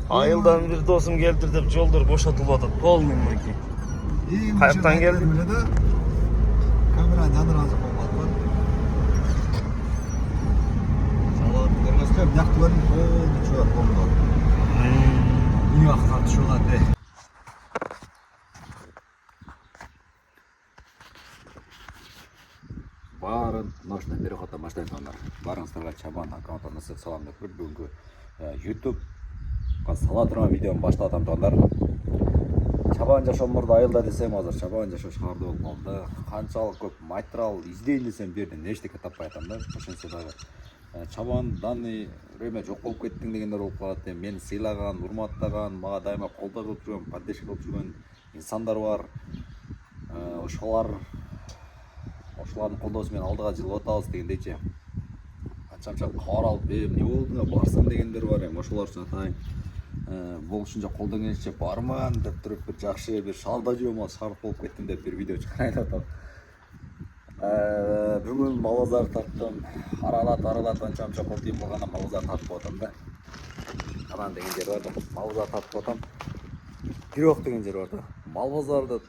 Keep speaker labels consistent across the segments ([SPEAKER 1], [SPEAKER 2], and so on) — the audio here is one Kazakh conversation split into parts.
[SPEAKER 1] Айылдан bir досым келдір деп жолдар бошатылып атат. Полный мыки. Каяктан келдим?
[SPEAKER 2] Камераны жандыргансың болмады. Салат көрмөскө бияктылар полный чуат болду. Уяктан чугат. Барын ночной перехода баштайсыңдар. Барыңыздарга Чабан аккаунтына салам деп бүгүнкү YouTube-га сала турган видеону баштатам тоондар. Чабан жашоо мурда айылда десем, азыр чабан жашоо шаарда болуп калды. Канчалык көп материал издейин десем, бир жерден эчтеке таппай атам да. Ошентсе дагы чабан данный время жок болуп кеттиң дегендер болуп калат. Мени сыйлаган, урматтаган, мага дайыма колдоо кылып жүргөн, поддержка кылып жүргөн инсандар бар. Ошолардын колдоосу менен алдыга жылып атабыз дегендейчи. Канча кабар алып, эмне болду, барсың дегендер бар. Ошолор үчүн атайын. Болушунча колдон келишинче барман деп туруп бир жакшы бир шаарда жүрөм, шаарып болуп кеттим деп бир видео чыгарайын деп атам. Бүгүн малбазар тарттым. Аралат анча кол тийип калгандан малбазар тартып атам да. Анан деген жер бар да. Малбазар тартып атам. Бирок деген жер бар да. Малбазарда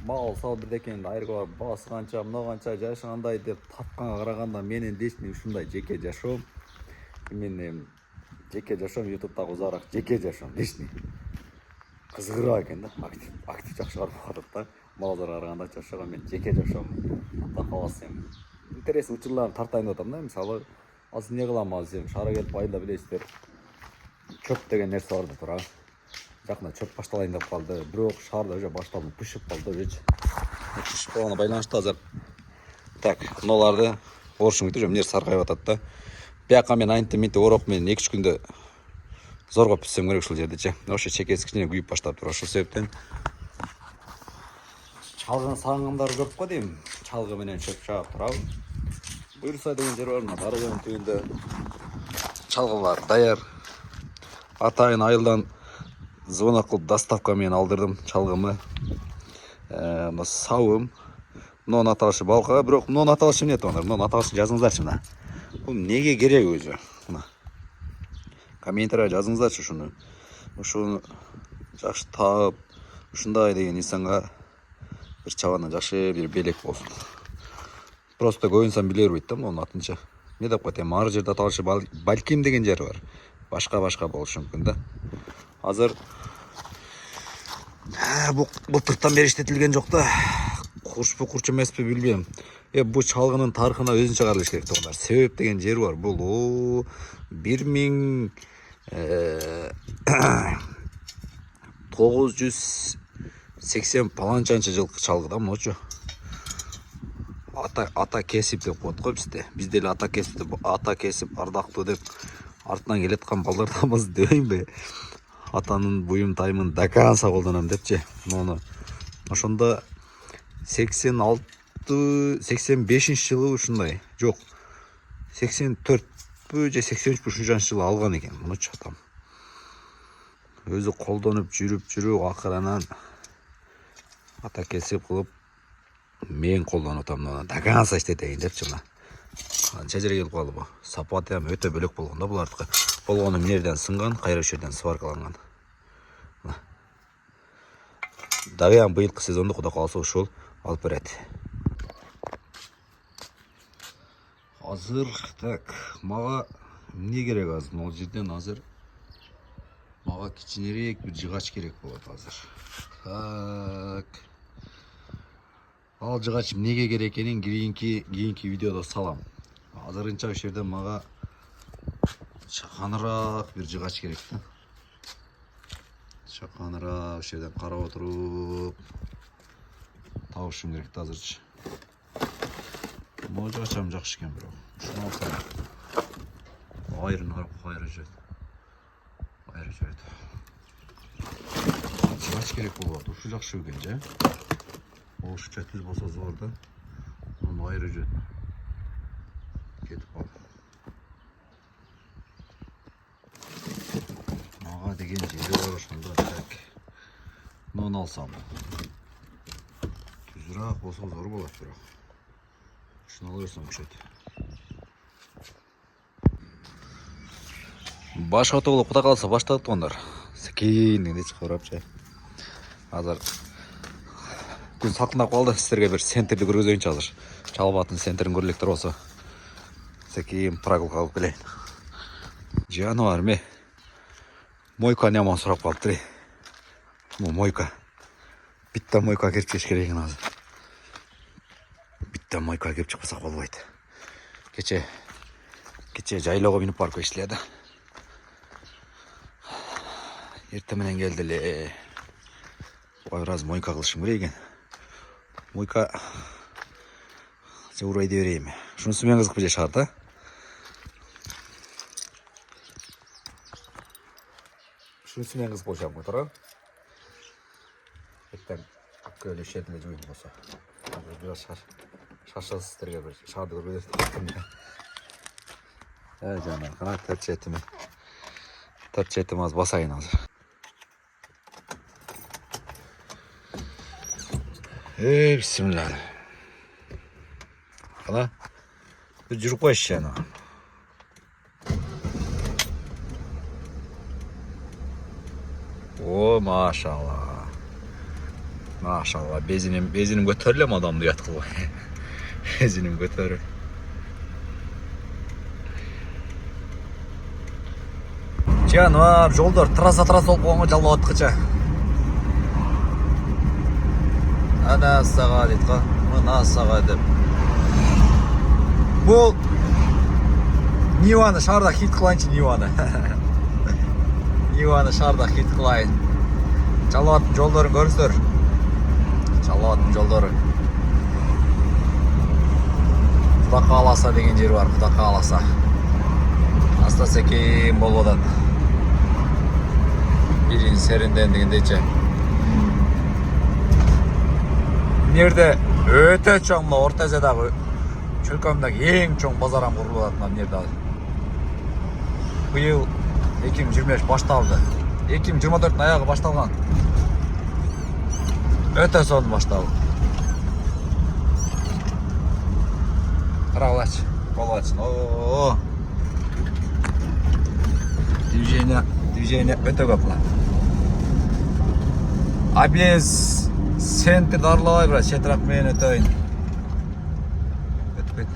[SPEAKER 2] мал сал бирдекени айргыла баасы канча, мына канча, жайшы кандай деп тапканга караганда менин личный ушундай жеке жашоом. Мен жеке жашоом YouTube'дагы узараак жеке жашоом личный. Кызыгыраак экен да. Актив жакшы карап атат да. Малбазарга караганда жашоого мен жеке жашоом. Ата каласы интересный учурларын тартайын деп атам да. Мисалы, азыр эмне кылам, азыр шаарга келип айылда билесиздер. Чөп деген нерсе бар да тура. Жакында чөп башталайын деп калды. Бирок шаарда уже башталды, пышып калды уже. Пышып калгана байланыштуу азыр. Так, мыналарды орушум кетип, эмне саргайып атат да. Бияка мен айнтип ороп менен 2-3 күндө зорго писсем керек ушул жердечи. Ошо чекеси кичине күйүп баштаптыр. Ошол себептен чалгыны сагынгандар көп го дейм. Чалгы менен чөп чаап турабы. Буйрса деген жер бар, мына дарыгынын түбүндө. Чалгылар даяр. Атайын айылдан звонок кылып доставка менен алдырдым чалгымы. Мына сабым. Мунун аталышы балка, бирок мунун аталышы эмне тоондар? Мунун аталышын жазыңыздарчы мына. Бул неге керек өзү? Мына. Комментарийге жазыңыздарчы ушуну. Ушуну жакшы таап, ушундай деген инсанга бир чабандан жакшы бир белек болсун. Просто көп инсан биле бербейт да мунун атынча. Не деп коет, ар жерде аталышы балким деген жер бар. Башка болушу мүмкүн да. Азыр былтыртан бери иштетилген жок да. Курчпу курч эмеспи билбейм. Бу чалгынын тарыхына өзүнчө каралыш керек тоондар. Себеп деген жер бар. Бул 1980 паланчанчы жылкы чалгы да мынучу. Ата кесип деп коет го бизде. Бизде эле ата кесип ардактуу деп артынан келаткан балдарданбыз дебеймби? Атанын буюм таймын даканса колдоном депчи. Муну ошондо 85-жылы ушундай. Жок. 84-пү же 83-пү ушунчанчы жылы алган экен мунучу атам. Өзү колдонуп жүрүп акырынан ата кесип кылып мен колдонуп атам муну даканса иштетейин депчи мына. Канча жерге келип калды бу. Сапаты ham өтө бөлөк болгон да булардыкы. Болгону эмнеден сынган, кайра жерден сваркаланган. Дагы быйылкы сезонду кудай кааласа ушул алып берет. Азыр так, мага эмне керек азыр? Могу жерден азыр мага кичинерээк бир жыгач керек болот азыр. Так. Ал жыгач эмнеге керек экенин кийинки видеодо салам. Азырынча ошол жерден мага чаканыраак бир жыгач керек да. Чаканыраак ошол жерден карап отуруп табышым керек да азырчы. Могу жыгачам жакшы экен бирок. Ушуну алсам. Айрын карап кайра жүрөт. Жыгач керек болот. Ушул жакшы экен же. Ошча түз болсо зор да. Муну айры жүрөт. Кетип кал. Мага деген жери бар ошондо так. Муну алсам. Түзүрөөк болсо зор болот бирок. Ушуну ала берсем окшойт. Башка болуп кудай калса баштадык тоондар. Секейін дегенде шығарап жай. Азыр күн салқындап қалды, сіздерге бір центрді көргізейінші азыр. Чалбатын центрін көреліктер осы. Секейін прогулка алып келейін. Жануар ме? Мойка няман сұрап қалыптыр. Мойка. Бітті мойка керіп кеш кереген азыр. Бітті мойка керіп шықпаса қолбайды. Кече жайлауға миніп барып кештіледі. Ертеменен келділі. Ой, раз мойка қылышым керек екен. Мойка жаурайды берейім. Шунысы мен қызық бізе шығарды. Шунысы мен қызық болшам қотыры. Еттен көйлі шетілі жойын болса. Biraz şaşası сіздерге бір шарды көргізді. Жана, қана төрт жетім аз басайын азыр. Бисмилlah. Қана, бір жүріп қойшы жана. О, машалла. Maşallah, bezinim götürülüm adamdı yatkılı. Bezinim götürül. Жануар, жолдар трасса болып қоңға жалып атқыча. Ана саға дейді, мына саға деп. Бұл Ниваны шарда хит қылайыншы, Ниваны. Ниваны шарда хит қылайын. Жалып атын жолдарын көріңіздер. Жалатын жолдары. Құдақа аласа деген жер бар, Құдақа аласа. Аста секейін бол одан. Бірін серінден дегендейші. Нерде өте чоң, Орта Азиядағы чөлкөмдегі ең чоң базарам құрылатынан нерде. Бұйыл 2025 башталды. 2024 аяғы башталған. Öte son başladı. Қарағылач, қолғачын. Ооо. Движение өте көп. А без центрді аралай біраз, шетірақ мен өтейін. Өтіп кет.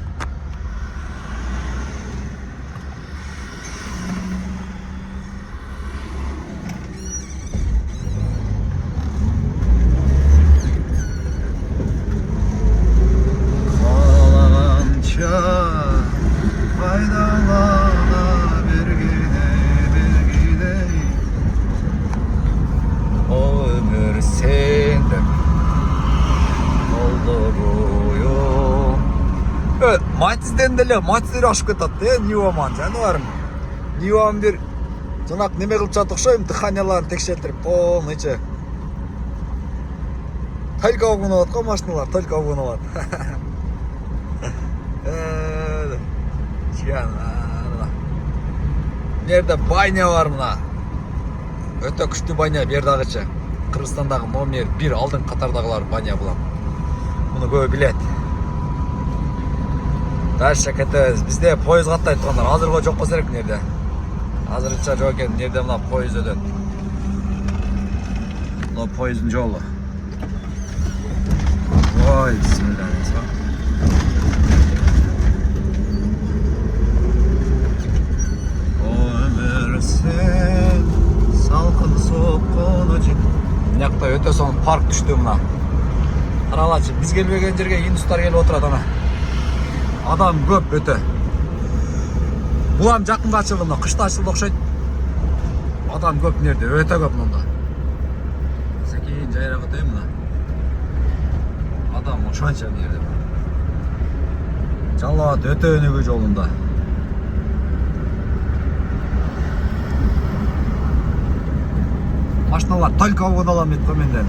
[SPEAKER 2] Матизден деле, матиздер ашып кетатты, Ниваман, жануарым. Нивам бир жанак неме кылып жатып окшойм, дыханияларын текшертирип, полныйча. Только огунат го машиналар, только огунат. Жануар. Нерде баня бар мына. Өтө күчтүү баня бердагыча. Кыргызстандагы номер 1 алдын катардагылар баня булат. Муну көбү билет. Дальше кетебиз. Бизде поезд каттайт тургандар. Азырга жок болсо керек нерде. Азырынча жок экен, нерде мына поезд өтөт. Мына поезддин жолу. Ой, бисмилlah. Ömür sen salkın sokkunu jin. Мынакта өтө соң парк түштү мына. Каралачы, биз келбеген жерге индустар келип отурат ана. Адам көп өтө. Булам жакында ачылды мына, кышта ачылды окшойт. Адам көп нерде, өтө көп мында. Секейин жайрак өтөйм мына. Адам ошонча нерде. Жалат өтө өнүгүү жолунда. Машиналар только огон алам дейт го менден.